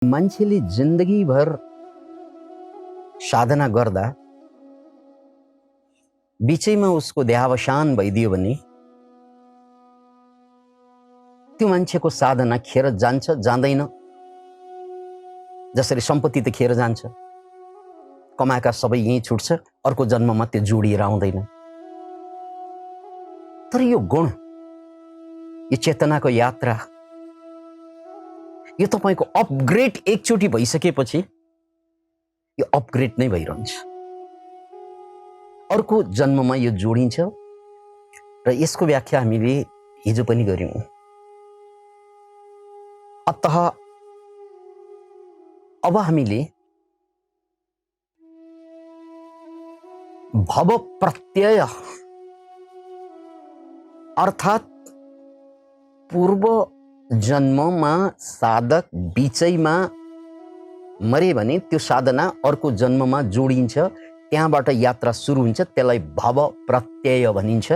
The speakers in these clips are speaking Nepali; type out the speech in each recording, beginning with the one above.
मान्छेले जिन्दगीभर साधना गर्दा बिचैमा उसको देहावसान भइदियो भने त्यो मान्छेको साधना खेर जान्छ जाँदैन। जसरी सम्पत्ति त खेर जान्छ, कमाएका सबै यहीँ छुट्छ, अर्को जन्ममा त्यो जोडिएर आउँदैन। तर यो गुण, यो चेतनाको यात्रा, यो तपाईको अपग्रेड एकचोटि भइसकेपछि यो अपग्रेड नै भइरहन्छ। अर्को जन्ममा यो जोडिन्छ र यसको व्याख्या हामीले हिजो पनि गर्यौं। अतः अब हामीले भव प्रत्यय अर्थात पूर्व जन्ममा साधक बिचैमा मरे भने त्यो साधना अर्को जन्ममा जोडिन्छ, त्यहाँबाट यात्रा सुरु हुन्छ, त्यसलाई भव प्रत्यय भनिन्छ।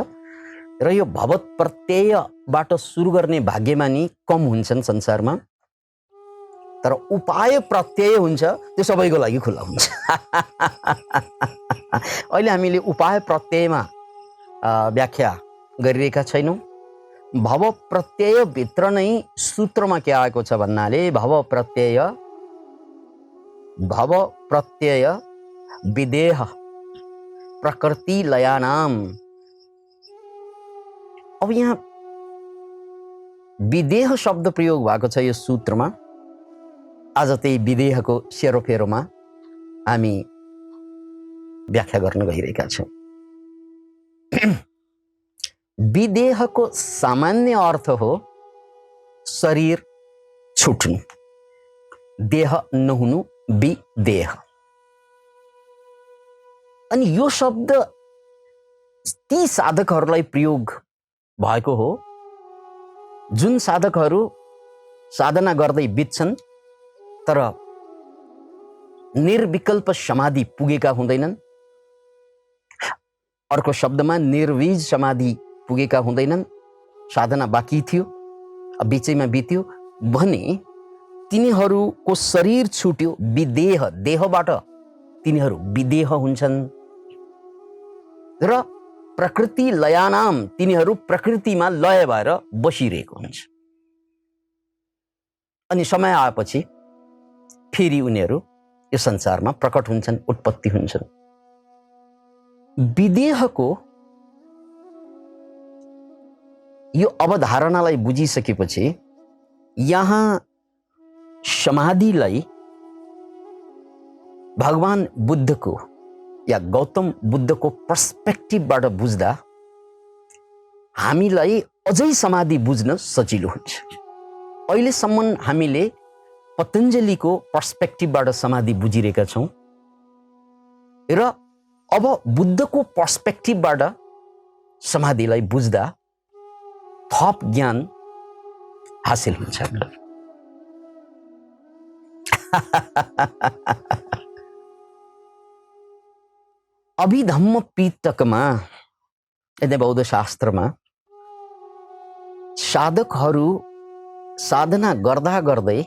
र यो भव प्रत्ययबाट सुरु गर्ने भाग्यमानी कम हुन्छन् संसारमा, तर उपाय प्रत्यय हुन्छ त्यो सबैको लागि खुला हुन्छ। अहिले हामीले उपाय प्रत्ययमा व्याख्या गरिरहेका छैनौं। भव प्रत्यय भित्र नै सूत्रमा के आएको छ भन्नाले भव प्रत्यय विदेह प्रकृति लयानाम। अब यहाँ विदेह शब्द प्रयोग भएको छ यो सूत्रमा। आज त्यही विदेहको सेरोफेरोमा हामी व्याख्या गर्न गइरहेका छौं। विदेहको सामान्य अर्थ हो शरीर छुट्नु, देह नहुनु, विदेह। अनि यो शब्द ती साधकहरूलाई प्रयोग भएको हो जुन साधकहरू साधना गर्दै बित्छन् तर निर्विकल्प समाधि पुगेका हुँदैनन्। अर्को शब्दमा निर्वीज समाधि पुगेका हुँदैनन्, साधना बाँकी थियो, बिचैमा बित्यो भने तिनीहरूको शरीर छुट्यो, विदेह, देहबाट तिनीहरू विदेह हुन्छन्। र प्रकृति लयानाम, तिनीहरू प्रकृतिमा लय भएर बसिरहेको हुन्छ। अनि समय आएपछि फेरि उनीहरू यो संसारमा प्रकट हुन्छन्, उत्पत्ति हुन्छन्। विदेहको यो अवधारणालाई बुझिसकेपछि यहाँ समाधिलाई भगवान बुद्धको या गौतम बुद्धको पर्सपेक्टिभबाट बुझ्दा हामीलाई अझै समाधि बुझ्न सजिलो हुन्छ। अहिलेसम्म हामीले पतञ्जलिको पर्सपेक्टिभबाट समाधि बुझिरहेका छौं र अब बुद्धको पर्सपेक्टिभबाट समाधिलाई बुझ्दा थप ज्ञान हासिल हुन्छ। अभिधम्म पिटकमा यदि बौद्ध शास्त्रमा साधकहरू साधना गर्दा गर्दै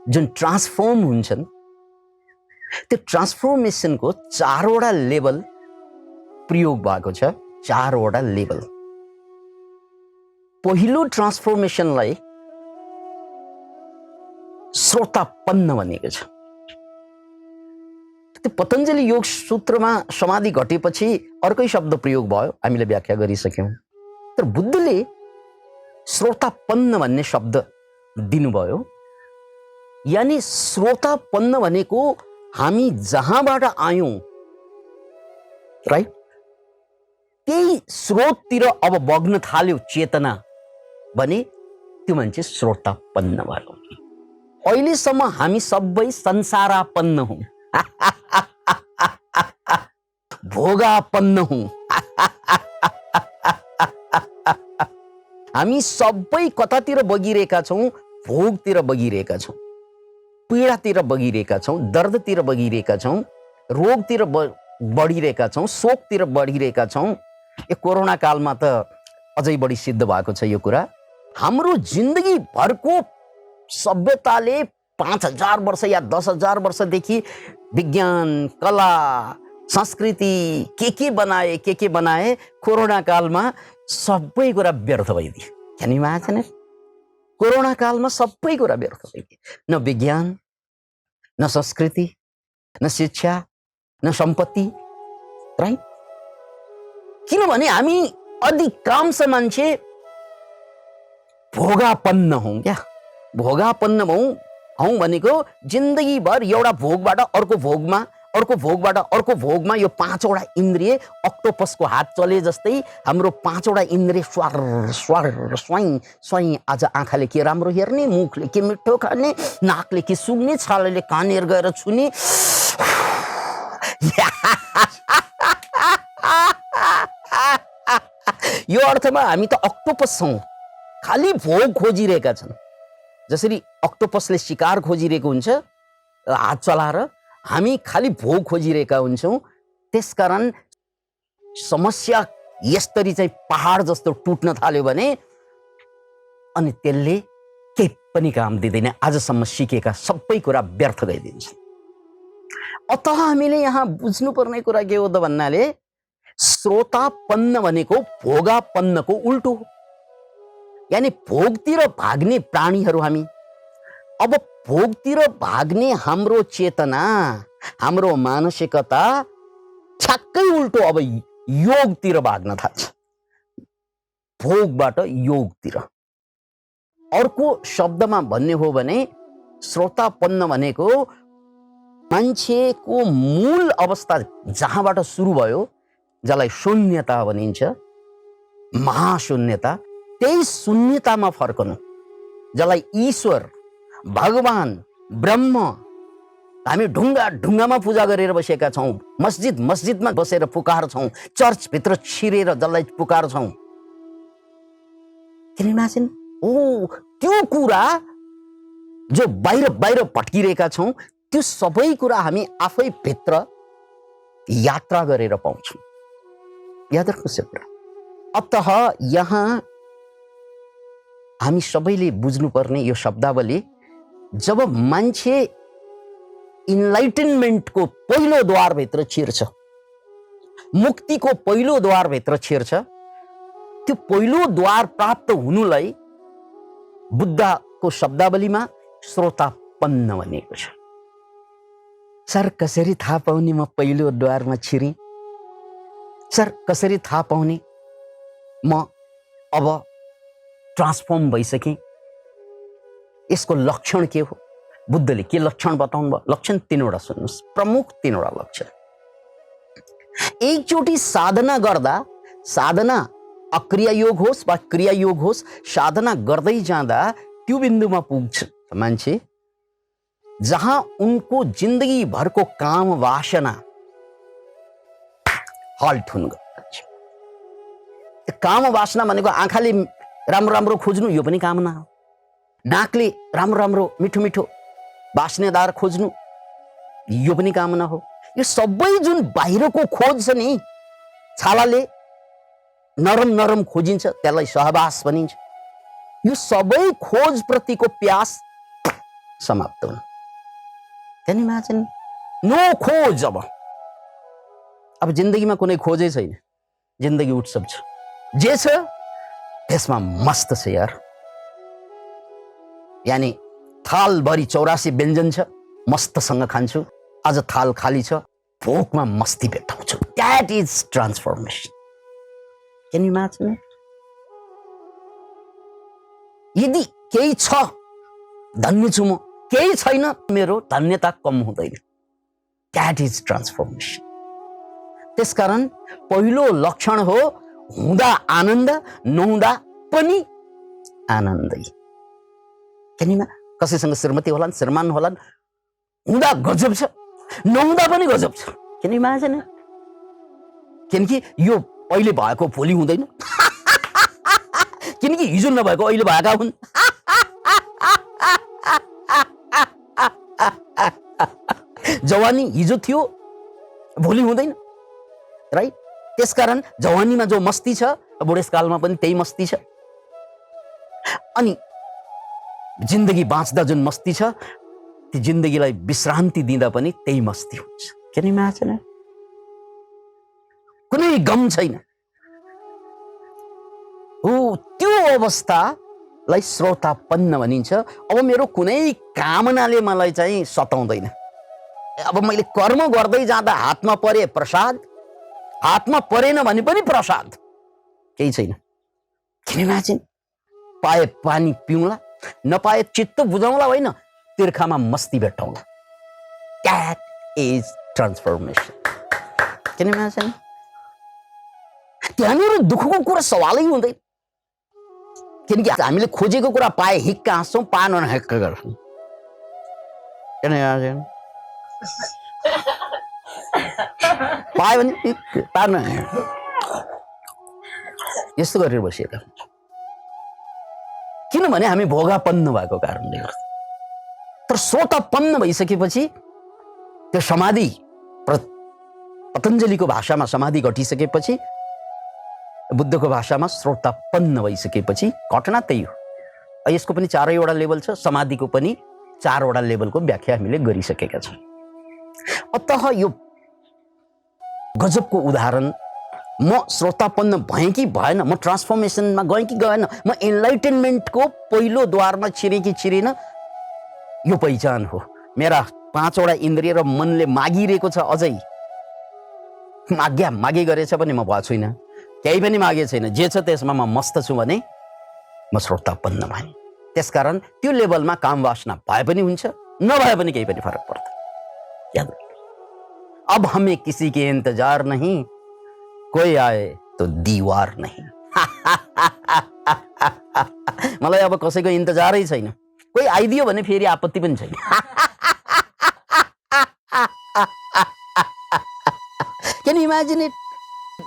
जुन ट्रान्सफर्म हुन्छन् त्यो ट्रान्सफर्मेसनको 4 वटा लेभल प्रयोग भएको छ। 4 वटा लेभल। पहिलो ट्रान्सफर्मेसनलाई श्रोतापन्न भनिएको छ। त्यो पतञ्जलि योग सूत्रमा समाधि घटेपछि अर्कै शब्द प्रयोग भयो, हामीले व्याख्या गरिसक्यौं। तर बुद्धले श्रोतापन्न भन्ने शब्द दिनुभयो। यानी श्रोतापन्न भनेको हामी जहाँबाट आयौं, राइट, त्यही स्रोततिर अब बग्न थाल्यो चेतना भने त्यो मान्छे श्रोतापन्न भयो। अहिलेसम्म हामी सबै संसारापन्न हौं, भोगापन्न हौं। हामी सबै कतातिर बगिरहेका छौं? भोगतिर बगिरहेका छौं, पीडातिर बगिरहेका छौं, दर्दतिर बगिरहेका छौं, रोगतिर बढिरहेका छौं, शोकतिर बढिरहेका छौं। यो कोरोना कालमा त अझै बढी सिद्ध भएको छ यो कुरा। हाम्रो जिन्दगी भरको सभ्यताले 5000 वर्ष या 10,000 वर्षदेखि विज्ञान, कला, संस्कृति के बनाए कोरोना कालमा सबै कुरा व्यर्थ भइदियो। Can you imagine it? Corona कालमा सबै कुरा व्यर्थ भइदियो। न विज्ञान, न संस्कृति, न शिक्षा, न सम्पत्ति, राइट? किनभने हामी अधिकांश मान्छे भोगापन्न हौं क्या। भोगापन्न हौं भनेको जिन्दगीभर एउटा भोगबाट अर्को भोगमा यो 5वटा इन्द्रिय अक्टोपसको हात चले जस्तै हाम्रो 5वटा इन्द्रिय स्वार स्वाई आज आँखाले के राम्रो हेर्ने, मुखले के मिठो खाने, नाकले के सुँग्ने, छालाले कानेर गएर छुने। यो अर्थमा हामी त अक्टोपस छौं, खाली भोग खोजिरहेका छन्। जसरी अक्टोपसले शिकार खोजिरहेको हुन्छ हात चलाएर, हामी खाली भोग खोजिरहेका हुन्छौं। त्यसकारण समस्या यसरी चाहिँ पहाड जस्तो टुट्न थाल्यो भने अनि त्यसले केही पनि काम दिँदैन। आजसम्म सिकेका सबै कुरा व्यर्थ गइदिन्छ। अत हामीले यहाँ बुझ्नुपर्ने कुरा के हो त भन्नाले श्रोतापन्न भनेको भोगापन्नको उल्टो हो। यानी भोगतिर भाग्ने प्राणीहरू हामी। अब भोगतिर भाग्ने हाम्रो चेतना, हाम्रो मानसिकता ठ्याक्कै उल्टो अब योगतिर भाग्न थाल्छ। भोगबाट योगतिर। अर्को शब्दमा भन्ने हो भने श्रोतापन्न भनेको मान्छेको मूल अवस्था जहाँबाट सुरु भयो, जसलाई शून्यता भनिन्छ, महाशून्यता, त्यही शून्यतामा फर्कनु, जसलाई ईश्वर, भगवान, ब्रह्म, हामी ढुङ्गामा पूजा गरेर बसेका छौं, मस्जिदमा बसेर पुकार्छौं, चर्चभित्र छिरेर जसलाई पुकार्छौं। त्यो कुरा जो बाहिर भट्किरहेका छौं, त्यो सबै कुरा हामी आफै भित्र यात्रा गरेर पाउँछौं। याद राख्नुहोस् यो कुरा। अतः यहाँ हामी सबैले बुझ्नुपर्ने यो शब्दावली, जब मान्छे इन्लाइटनमेन्टको पहिलो द्वारभित्र छिर्छ, मुक्तिको पहिलो द्वारभित्र छिर्छ, त्यो पहिलो द्वार प्राप्त हुनुलाई बुद्धको शब्दावलीमा श्रोतापन्न भनिएको छ। सर कसरी थाहा पाउने म पहिलो द्वारमा छिरेँ? सर कसरी थाहा पाउने म अब ट्रान्सफर्म भइसकेँ? यसको लक्षण के हो? बुद्धले के लक्षण बताउनु भयो? लक्षण 3वटा सुन्नुहोस्, प्रमुख 3वटा लक्षण। एकचोटि साधना गर्दा, साधना अक्रिया योग होस् वा क्रिया योग होस्, साधना गर्दै जाँदा त्यो बिन्दुमा पुग्छ मान्छे जहाँ उनको जिन्दगी भरको काम वासना हल्ट हुन गइन्छ। काम वासना भनेको आँखाले राम्रो खोज्नु, यो पनि कामना हो। नाकले राम्रो मिठो बास्नेदार खोज्नु, यो पनि कामना हो। यो सबै जुन बाहिरको खोज छ नि, छालाले नरम खोजिन्छ, त्यसलाई सहवास भनिन्छ। यो सबै खोज प्रतिको प्यास समाप्त हुनु। Can you imagine? नो खोज। अब जिन्दगीमा कुनै खोजै छैन, जिन्दगी उत्सव छ, जे छ त्यसमा मस्त छ यार। यानी थालभरि 84 व्यञ्जन छ, मस्तसँग खान्छु, आज थाल खाली छ, भोकमा मस्ती भेट्टाउँछु। That is transformation. Can you imagine? यदि केही छ धन्य छु म, केही छैन मेरो धन्यता कम हुँदैन। That is transformation. त्यसकारण पहिलो लक्षण हो हुँदा आनन्द, नहुँदा पनि आनन्दै। कसैसँग श्रीमती होलान्, श्रीमान होलान्, हुँदा गजब छ, नहुँदा पनि गजब छ। किन इमेजिन? किनकि यो अहिले भएको भोलि हुँदैन, किनकि हिजो नभएको अहिले भएका हुन्। जवानी हिजो थियो, भोलि हुँदैन, राइट? त्यसकारण जवानीमा जो मस्ती छ, बुढेसकालमा पनि त्यही मस्ती छ। अनि जिन्दगी बाँच्दा जुन मस्ती छ ती जिन्दगीलाई विश्रान्ति दिँदा पनि त्यही मस्ती हुन्छ। किन इमेजिन, कुनै गम छैन। हो त्यो अवस्थालाई श्रोतापन्न भनिन्छ। अब मेरो कुनै कामनाले मलाई चाहिँ सताउँदैन। अब मैले कर्म गर्दै जाँदा हातमा परे प्रसाद, हातमा परेन भने पनि प्रसाद, केही छैन। किन इमेजिन, पाए पानी पिउँला, नपाए चित्त बुझाउँला, होइन तिर्खामा मस्ती भेट्टाउँला। That is transformation. किन इमेजिन, त्यहाँनिर दुःखको कुरा सवालै हुँदैन। किनकि हामीले खोजेको कुरा पाए हिक्क हाँस्छौँ, पाएन भने हिक्क गर्छौँ। किन इमेजिन, पायो भने पाएन यस्तो गरेर बसिएका हुन्छौँ। किनभने हामी भोगापन्न भएको कारणले गर्दा। तर श्रोतापन्न भइसकेपछि त्यो समाधि, पतञ्जलिको भाषामा समाधि घटिसकेपछि, बुद्धको भाषामा श्रोतापन्न भइसकेपछि घटना त्यही हो। यसको पनि 4वटा लेभल छ, समाधिको पनि 4वटा लेभलको व्याख्या हामीले गरिसकेका छौँ। अतः यो गजबको उदाहरण, म श्रोतापन्न भएँ कि भएन, म ट्रान्सफर्मेसनमा गएँ कि गएन, म इन्लाइटेनमेन्टको पहिलो द्वारमा छिरेँ कि छिरेन, यो पहिचान हो। मेरा 5वटा इन्द्रिय र मनले मागिरहेको छ, अझै मागे गरेछ भने म भएको छुइनँ, केही पनि मागे छैन, जे छ त्यसमा म मस्त छु भने म श्रोतापन्न भएँ। त्यसकारण त्यो लेभलमा काम वासना भए पनि हुन्छ, नभए पनि केही पनि फरक पर्दैन। याद रखिए, अब हमें किसी के इंतजार नहीं, कोई आए तो दीवार नहीं। मलाई अब कसैको इन्तजारै छैन, कोही आइदियो भने फेरि आपत्ति पनि छैन। Can you imagine it?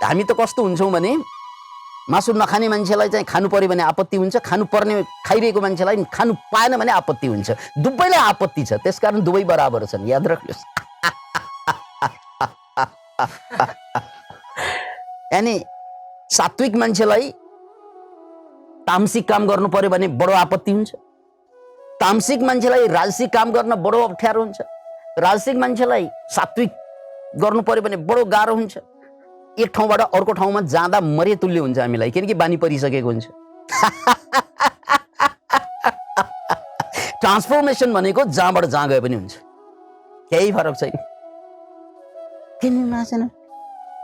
हामी त कस्तो हुन्छौँ भने मासु नखाने मान्छेलाई चाहिँ खानु पर्यो भने आपत्ति हुन्छ, खानु पर्ने खाइरहेको मान्छेलाई खानु पाएन भने आपत्ति हुन्छ। दुवैलाई आपत्ति छ, त्यसकारण दुवै बराबर छन्। याद राख्नुहोस्। यानी सात्विक मान्छेलाई तामसिक काम गर्नु पर्यो भने बडो आपत्ति हुन्छ, तामसिक मान्छेलाई राजसिक काम गर्न बडो अप्ठ्यारो हुन्छ, राजसिक मान्छेलाई सात्विक गर्नु पर्यो भने बडो गाह्रो हुन्छ। एक ठाउँबाट अर्को ठाउँमा जाँदा मरे तुल्य हुन्छ हामीलाई, किनकि बानी परिसकेको हुन्छ। ट्रान्सफर्मेसन भनेको जहाँबाट जहाँ गए पनि हुन्छ, केही फरक छैन।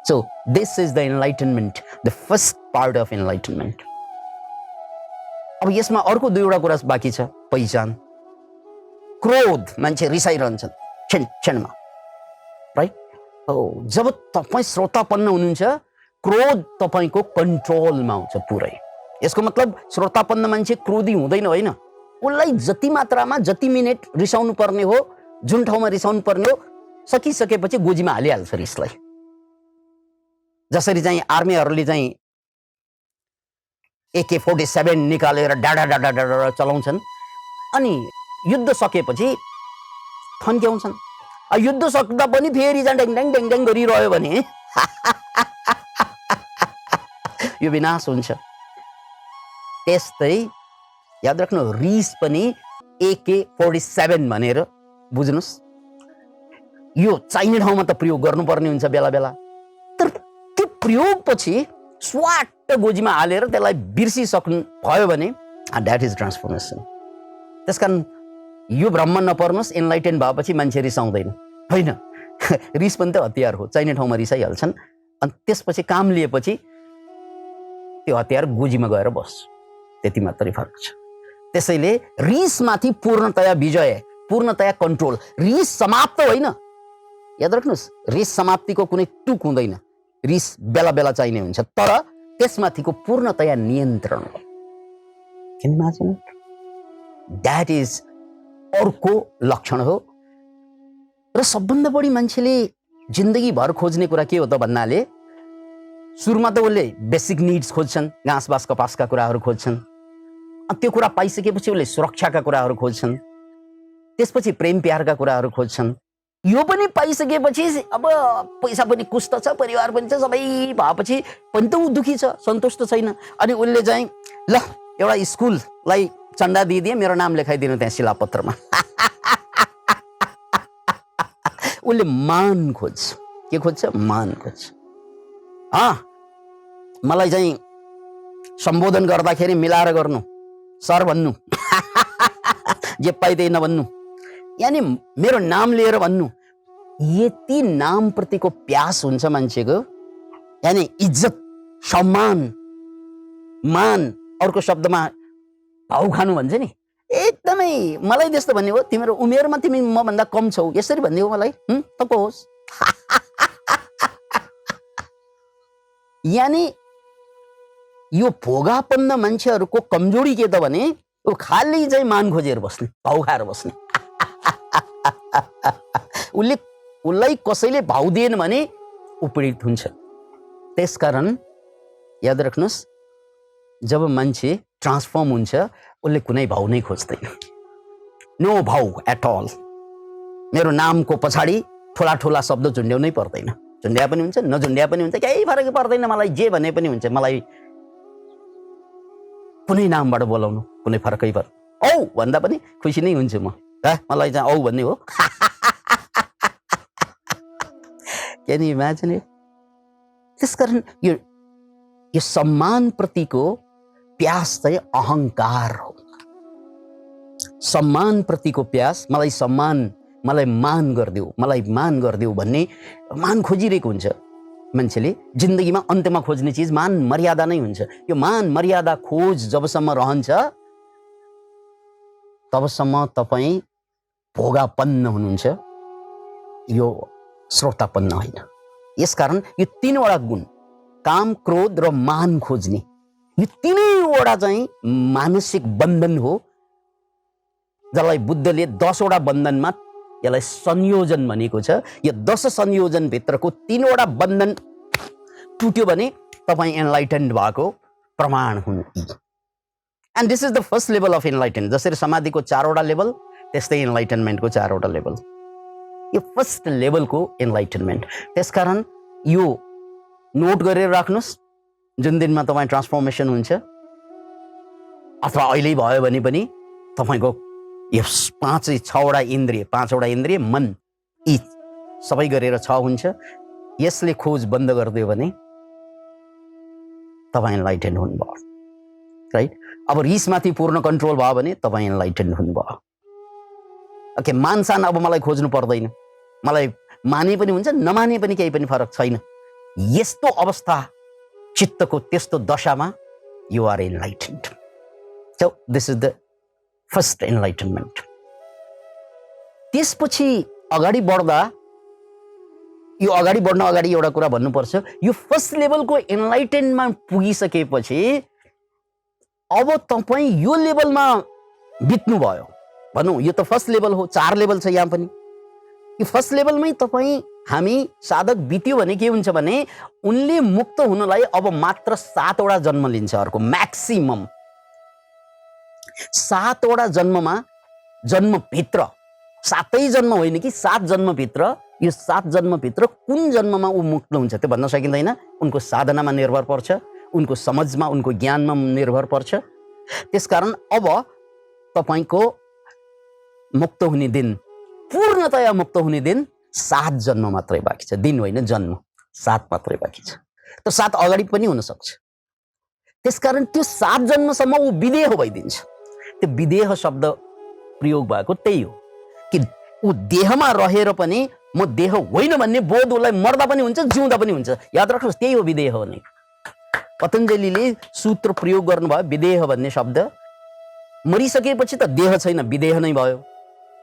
So this is the enlightenment, the first part of enlightenment. अब यसमा अर्को 2वटा कुरा बाँकी छ, पहिचान। क्रोध, मान्छे रिसाइरहन्छन् क्षणमा, राइट? जब तपाईँ श्रोतापन्न हुनुहुन्छ, क्रोध तपाईँको कन्ट्रोलमा आउँछ पुरै। यसको मतलब श्रोतापन्न मान्छे क्रोधी हुँदैन, होइन। उसलाई जति मात्रामा, जति मिनेट रिसाउनु पर्ने हो, जुन ठाउँमा रिसाउनु पर्ने हो, सकिसकेपछि गोजीमा हालिहाल्छ रिसलाई। जसरी चाहिँ आर्मीहरूले चाहिँ AK-47 निकालेर डाडा डाडा डाडा चलाउँछन्, अनि युद्ध सकेपछि थन्क्याउँछन्। युद्ध सक्दा पनि फेरि चाहिँ ड्याङ ड्याङ ड्याङ ड्याङ गरिरह्यो भने यो विनाश हुन्छ। त्यस्तै याद राख्नु, रिस पनि AK-47 भनेर बुझ्नुहोस्। यो चाहिने ठाउँमा त प्रयोग गर्नुपर्ने हुन्छ बेला बेला, तर त्यो प्रयोग पछि स्वाट गोजीमा हालेर त्यसलाई बिर्सिसक्नु भयो भने द्याट इज ट्रान्सफर्मेसन। त्यसकारण यो भ्रममा नपर्नुहोस्, एनलाइटेन भएपछि मान्छे रिसाउँदैन, होइन। रिस पनि त हतियार हो, चाहिने ठाउँमा रिसाइहाल्छन्, अनि त्यसपछि काम लिएपछि त्यो हतियार गोजीमा गएर बस्छ, त्यति मात्रै फरक छ। त्यसैले रिसमाथि पूर्णतया विजय, पूर्णतया कन्ट्रोल। रिस समाप्त होइन, याद राख्नुहोस्, रिस समाप्तिको कुनै टुक हुँदैन, रिस बेला बेला चाहिने हुन्छ, तर त्यसमाथिको पूर्णतया नियन्त्रण, द्याट इज अर्को लक्षण हो। र सबभन्दा बढी मान्छेले जिन्दगीभर खोज्ने कुरा के हो त भन्नाले, सुरुमा त उसले बेसिक निड्स खोज्छन्, घाँस बाँस कपासका कुराहरू खोज्छन्, अनि त्यो कुरा पाइसकेपछि उसले सुरक्षाका कुराहरू खोज्छन्, त्यसपछि प्रेम प्यारका कुराहरू खोज्छन्। यो पनि पाइसकेपछि अब पैसा पनि कुस्त छ, परिवार पनि छ, सबै भएपछि पनि त ऊ दुखी छ, सन्तुष्ट छैन। अनि उसले चाहिँ ल एउटा स्कुललाई चन्दा दिइदिए मेरो नाम लेखाइदिनु त्यहाँ शिलापत्रमा। उसले मान खोज्छ। के खोज्छ? मान खोज्छ। मलाई चाहिँ सम्बोधन गर्दाखेरि मिलाएर गर्नु, सर भन्नु, जे पाइ त्यही नभन्नु, यानि मेरो नाम लिएर भन्नु। यति नाम प्रतिको प्यास हुन्छ मान्छेको, यानि इज्जत, सम्मान, मान, अर्को शब्दमा भाउ खानु भन्छ नि, एकदमै मलाई त्यस्तो भन्ने हो। तिम्रो उमेरमा तिमी मभन्दा कम छौ यसरी भन्ने हो मलाई, तको होस्। यानि यो भोगापन्न मान्छेहरूको कमजोरी के त भने ऊ खाली चाहिँ मान खोजेर बस्ने, भाउ खाएर बस्ने। उसलाई कसैले भाउ दिएन भने ऊ पीडित हुन्छ। त्यसकारण याद राख्नुहोस्, जब मान्छे ट्रान्सफर्म हुन्छ उसले कुनै भाउ नै खोज्दैन, नो भाउ एट अल। मेरो नामको पछाडि ठुला ठुला शब्द झुन्ड्याउनै पर्दैन, झुन्ड्या पनि हुन्छ नझुन्ड्या पनि हुन्छ, केही फरक पर्दैन मलाई, जे भने पनि हुन्छ। मलाई कुनै नामबाट बोलाउनु कुनै फरकै पर्छ। औ भन्दा पनि खुसी नै हुन्छु म, मलाई चाहिँ औ भन्ने हो। Can you imagine it? त्यसकारण यो सम्मान प्रतिको प्यास चाहिँ अहङ्कार हो। सम्मान प्रतिको प्यास, मलाई सम्मान, मलाई मान गरिदेऊ, मलाई मान गरिदेऊ भन्ने मान खोजिरहेको हुन्छ मान्छेले। जिन्दगीमा अन्त्यमा खोज्ने चिज मान मर्यादा नै हुन्छ। यो मान मर्यादा खोज जबसम्म रहन्छ तबसम्म तपाईँ भोगापन्न हुनुहुन्छ, यो श्रोतापन्न होइन। यसकारण यो तीनवटा गुण, काम, क्रोध र मान खोज्ने, यो तीनैवटा चाहिँ मानसिक बन्धन हो, जसलाई बुद्धले 10 वटा बन्धनमा यसलाई संयोजन भनेको छ। यो 10 संयोजन भित्रको 3वटा बन्धन टुट्यो भने तपाईँ एनलाइटेन्ड भएको प्रमाण हुनु। And this is the first level of enlightened. जसरी समाधिको 4वटा लेभल, त्यस्तै एनलाइटेनमेन्टको 4वटा लेभल। यो फर्स्ट लेभलको एनलाइटेनमेन्ट। त्यसकारण यो नोट गरेर राख्नुहोस्, जुन दिनमा तपाईँ ट्रान्सफर्मेसन हुन्छ अथवा अहिले भयो भने पनि तपाईँको यो 5-6वटा इन्द्रिय, 5वटा इन्द्रिय, मन, यी सबै गरेर 6 हुन्छ। यसले खोज बन्द गरिदियो भने तपाईँ एनलाइटेन्ड हुनुभयो, राइट? अब रिसमाथि पूर्ण कन्ट्रोल भयो भने तपाईँ एनलाइटेन्ड हुनुभयो। ओके, मानसान अब मलाई खोज्नु पर्दैन, मलाई माने पनि हुन्छ नमाने पनि केही पनि फरक छैन। यस्तो अवस्था चित्तको त्यस्तो दशामा you are enlightened. So this is the first enlightenment. त्यसपछि अगाडि बढ्दा, यो अगाडि बढ्न अगाडि एउटा कुरा भन्नुपर्छ, यो फर्स्ट लेभलको एनलाइटेनमा पुगिसकेपछि अब तपाईँ यो लेभलमा बित्नुभयो भनौँ। यो त फर्स्ट लेभल हो, 4 लेभल छ यहाँ पनि। यो फर्स्ट लेभलमै तपाईँ, हामी साधक बित्यो भने के हुन्छ भने उनले मुक्त हुनलाई अब मात्र 7वटा जन्म लिन्छ। अर्को म्याक्सिमम 7वटा जन्ममा, जन्मभित्र, 7 जन्म होइन कि 7 जन्मभित्र, यो 7 जन्मभित्र कुन जन्ममा ऊ मुक्त हुन्छ त्यो भन्न सकिँदैन। उनको साधनामा निर्भर पर्छ, उनको समझमा, उनको ज्ञानमा निर्भर पर्छ। त्यसकारण अब तपाईँको मुक्त हुने दिन, पूर्णतया मुक्त हुने दिन 7 जन्म मात्रै बाँकी छ। दिन होइन, जन्म 7 मात्रै बाँकी छ। त 7 अगाडि पनि हुन सक्छ। त्यसकारण त्यो 7 जन्मसम्म ऊ विदेह भइदिन्छ। त्यो विदेह शब्द प्रयोग भएको त्यही हो कि ऊ देहमा रहेर पनि म देह होइन भन्ने बोध उसलाई मर्दा पनि हुन्छ, जिउँदा पनि हुन्छ। याद राख्नुहोस्, त्यही हो विदेह भन्ने। पतञ्जलिले सूत्र प्रयोग गर्नुभयो विदेह भन्ने शब्द। मरिसकेपछि त देह छैन, विदेह नै भयो।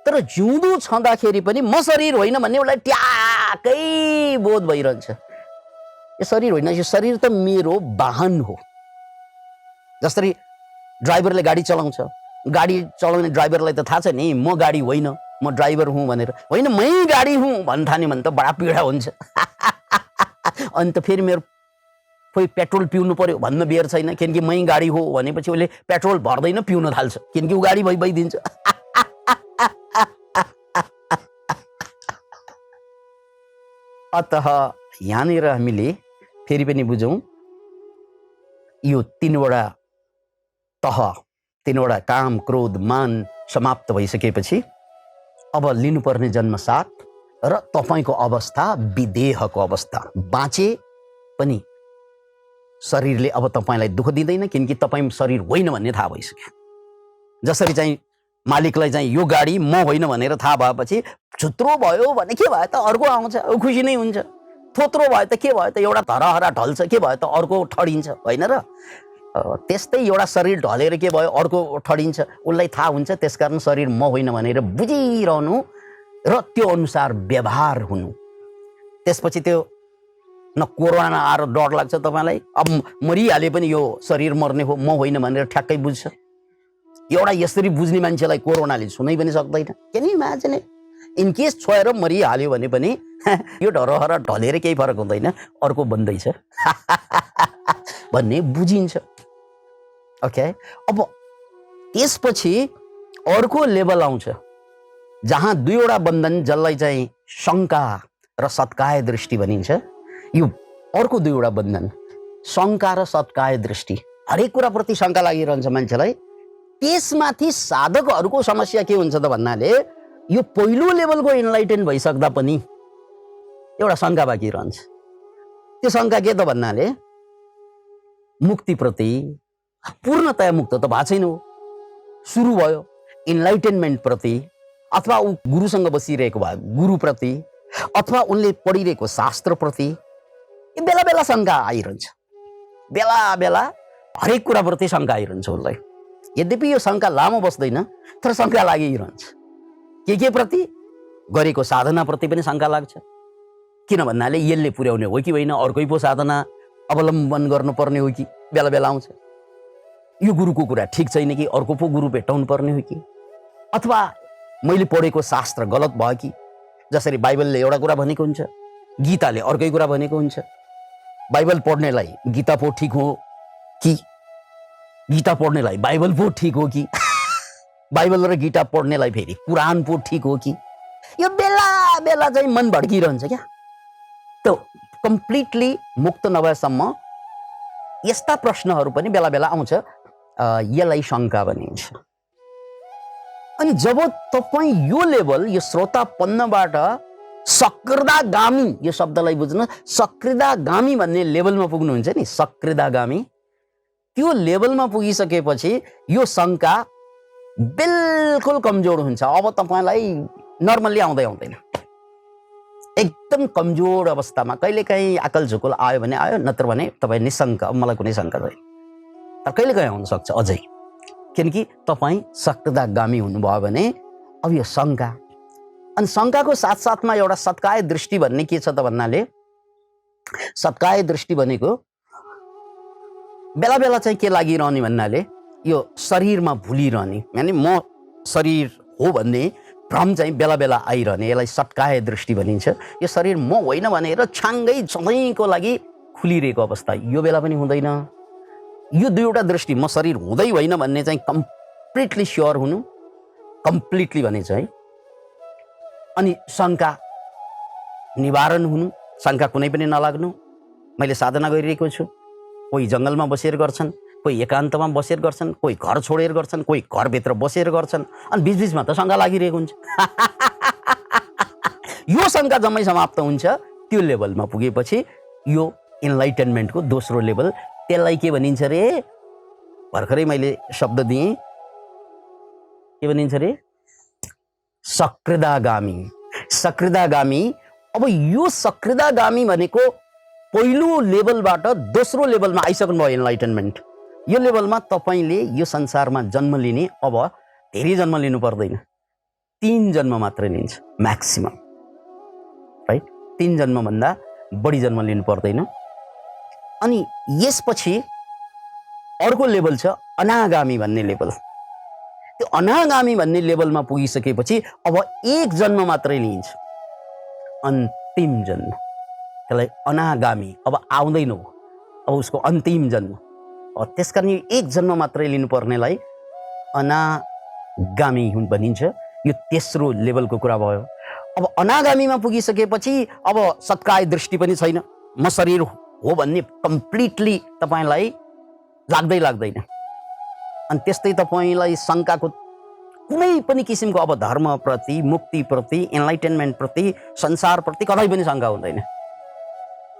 तर जिउँदो छँदाखेरि पनि म शरीर होइन भन्ने उसलाई ट्याकै बोध भइरहन्छ। यो शरीर होइन, यो शरीर त मेरो वाहन हो। जसरी ड्राइभरले गाडी चलाउँछ, गाडी चलाउने ड्राइभरलाई त थाहा छ नि म गाडी होइन, म ड्राइभर हुँ भनेर। होइन, मै गाडी हुँ भन्न थाल्यो भने त बडा पीडा हुन्छ। अनि त फेरि मेरो कोही पेट्रोल पिउनु पर्यो भन्न बेर छैन, किनकि मै गाडी हो भनेपछि उसले पेट्रोल भर्दैन, पिउन थाल्छ, किनकि ऊ गाडी भइदिन्छ। अतः यहाँनिर हामीले फेरि पनि बुझौँ, यो 3वटा तह, तीनवटा काम, क्रोध, मान समाप्त भइसकेपछि अब लिनुपर्ने जन्म 7 र तपाईँको अवस्था विदेहको अवस्था। बाँचे पनि शरीरले अब तपाईँलाई दुःख दिँदैन, किनकि तपाईँ शरीर होइन भन्ने थाहा भइसक्यो। जसरी चाहिँ मालिकलाई चाहिँ यो गाडी म होइन भनेर थाहा भएपछि छुत्रो भयो भने के भयो त, अर्को आउँछ, खुसी नै हुन्छ। थोत्रो भयो त के भयो त, एउटा धराहरा ढल्छ, के भयो त, अर्को ठडिन्छ, होइन र? त्यस्तै एउटा शरीर ढलेर के भयो, अर्को ठडिन्छ, उसलाई थाहा हुन्छ। त्यसकारण शरीर म होइन भनेर बुझिरहनु र त्यो अनुसार व्यवहार हुनु। त्यसपछि त्यो न कोरोना आएर डर लाग्छ तपाईँलाई, अब मरिहाले पनि यो शरीर मर्ने हो, म होइन भनेर ठ्याक्कै बुझ्छ। एउटा यसरी बुझ्ने मान्छेलाई कोरोनाले छुनै पनि सक्दैन। किन इमेजिन, इनकेस छोएर मरिहाल्यो भने पनि यो ढरहरा ढलेर केही फरक हुँदैन, अर्को बन्दैछ भन्ने बुझिन्छ। ओके, अब त्यसपछि अर्को लेभल आउँछ जहाँ दुईवटा बन्धन, जसलाई चाहिँ शङ्का र सत्काय दृष्टि भनिन्छ। यो अर्को दुईवटा बन्धन, शङ्का र सत्काय दृष्टि। हरेक कुराप्रति शङ्का लागिरहन्छ मान्छेलाई। त्यसमाथि साधकहरूको समस्या के हुन्छ त भन्नाले, यो पहिलो लेभलको इन्लाइटेन भइसक्दा पनि एउटा शङ्का बाँकी रहन्छ। त्यो शङ्का के त भन्नाले, मुक्तिप्रति पूर्णतया मुक्त त भएको छैन, सुरु भयो इन्लाइटेनमेन्ट प्रति, अथवा ऊ गुरुसँग बसिरहेको भए गुरुप्रति, अथवा उनले पढिरहेको शास्त्रप्रति यो बेला बेला शङ्का आइरहन्छ। बेला बेला हरेक कुराप्रति शङ्का आइरहन्छ उसलाई। यद्यपि यो शङ्का लामो बस्दैन, तर शङ्का लागिरहन्छ। के प्रति? गरेको साधनाप्रति पनि शङ्का लाग्छ। किन भन्नाले यसले पुर्याउने हो कि होइन, अर्कै पो साधना अवलम्बन गर्नुपर्ने हो कि, बेला बेला आउँछ। यो गुरुको कुरा ठिक छैन कि, अर्को पो गुरु भेटाउनु पर्ने हो कि, अथवा मैले पढेको शास्त्र गलत भयो कि। जसरी बाइबलले एउटा कुरा भनेको हुन्छ, गीताले अर्कै कुरा भनेको हुन्छ। बाइबल पढ्नेलाई गीता पो ठिक हो कि, गीता पढ्नेलाई बाइबल पो ठिक हो कि, बाइबल र गीता पढ्नेलाई फेरि कुरान पो ठिक हो कि। यो बेला बेला चाहिँ मन भड्किरहन्छ क्या। त्यो कम्प्लिटली मुक्त नभएसम्म यस्ता प्रश्नहरू पनि बेला बेला आउँछ। यसलाई शङ्का भनिन्छ। अनि जब तपाईँ यो लेभल, यो श्रोतापन्नबाट सकृदागामी, यो शब्दलाई बुझ्नु, सकृदागामी भन्ने लेभलमा पुग्नुहुन्छ नि, सकृदागामी, त्यो लेभलमा पुगिसकेपछि यो शङ्का बिल्कुल कमजोर हुन्छ। अब तपाईँलाई नर्मल्ली आउँदैन, एकदम कमजोर अवस्थामा कहिलेकाहीँ आकल झुकुल आयो भने आयो, नत्र भने तपाईँ निशङ्क, अब मलाई कुनै शङ्का छैन। तर कहिलेकाहीँ आउन सक्छ अझै, किनकि तपाईँ सकृदागामी हुनुभयो भने अब यो शङ्का। अनि शङ्काको साथसाथमा एउटा सत्काय दृष्टि भन्ने के छ त भन्नाले, सत्काय दृष्टि भनेको बेला बेला चाहिँ के लागिरहने भन्नाले, यो शरीरमा भुलिरहने, यानि म शरीर हो भन्ने भ्रम चाहिँ बेला बेला आइरहने, यसलाई सत्काय दृष्टि भनिन्छ। यो शरीर म होइन भनेर छाङ्गै सधैँको लागि खुलिरहेको अवस्था, यो बेला पनि हुँदैन। यो दुईवटा दृष्टि, म शरीर हुँदै होइन भन्ने चाहिँ कम्प्लिटली स्योर हुनु, कम्प्लिटली भने चाहिँ, अनि शङ्का निवारण हुनु, शङ्का कुनै पनि नलाग्नु। मैले साधना गरिरहेको छु, कोही जङ्गलमा बसेर गर्छन्, कोही एकान्तमा बसेर गर्छन्, कोही घर छोडेर गर्छन्, कोही घरभित्र बसेर गर्छन्, अनि बिचबिचमा त शङ्का लागिरहेको हुन्छ। यो शङ्का जम्मै समाप्त हुन्छ। त्यो लेभलमा पुगेपछि यो इन्लाइटेनमेन्टको दोस्रो लेभल, त्यसलाई के भनिन्छ रे? भर्खरै मैले शब्द दिएँ, के भनिन्छ रे? सकृदागामी। सकृदागामी। अब यो सकृदागामी भनेको पहिलो लेभलबाट दोस्रो लेभलमा आइसक्नुभयो इन्लाइटेनमेन्ट। यो लेभलमा तपाईँले यो संसारमा जन्म लिने अब धेरै जन्म लिनु पर्दैन, 3 जन्म मात्रै लिन्छ म्याक्सिमम, राइट? 3 जन्मभन्दा बढी जन्म लिनु पर्दैन। अनि यसपछि अर्को लेभल छ अनागामी भन्ने लेभल। त्यो अनागामी भन्ने लेभलमा पुगिसकेपछि अब 1 जन्म मात्रै लिन्छ, अन्तिम जन्म। त्यसलाई अनागामी, अब आउँदैन, अब उसको अन्तिम जन्म। त्यसकारण 1 जन्म मात्रै लिनुपर्नेलाई अनागामी भनिन्छ। यो तेस्रो लेभलको कुरा भयो। अब अनागामीमा पुगिसकेपछि अब सत्काय दृष्टि पनि छैन, म शरीर हो भन्ने कम्प्लिटली तपाईँलाई लाग्दैन। अनि त्यस्तै तपाईँलाई शङ्काको कुनै पनि किसिमको अब धर्मप्रति, मुक्तिप्रति, इन्लाइटेनमेन्टप्रति, संसारप्रति कतै पनि शङ्का हुँदैन।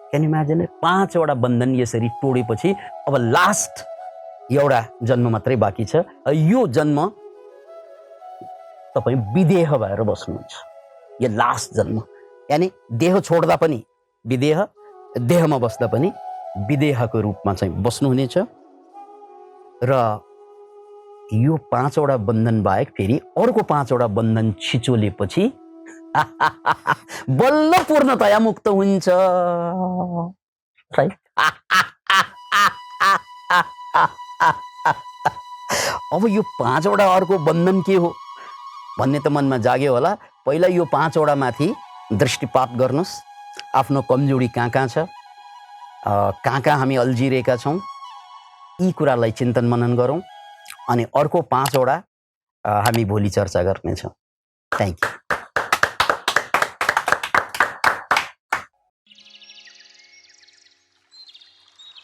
क्यान इमेजिन 5 वटा बन्धन यसरी तोडेपछि अब लास्ट एउटा जन्म मात्रै बाँकी छ। यो जन्म तपाईँ विदेह भएर बस्नुहुन्छ। यो लास्ट जन्म, यानि देह छोड्दा पनि विदेह, देहमा बस्दा पनि विदेहको रूपमा चाहिँ बस्नुहुनेछ। र यो 5 वटा बन्धन बाहेक फेरि अर्को 5 वटा बन्धन छिचोलेपछि बल्ल पूर्णतया मुक्त हुन्छ। अब यो 5 वटा अर्को बन्धन के हो भन्ने त मनमा जाग्यो होला। पहिला यो 5 वटा माथि दृष्टिपात गर्नुस्, आफ्नो कमजोरी कहाँ कहाँ छ, कहाँ कहाँ हामी अल्झिरहेका छौँ, यी कुरालाई चिन्तन मनन गरौँ। अनि अर्को 5 वटा हामी भोलि चर्चा गर्नेछौँ। Thank you.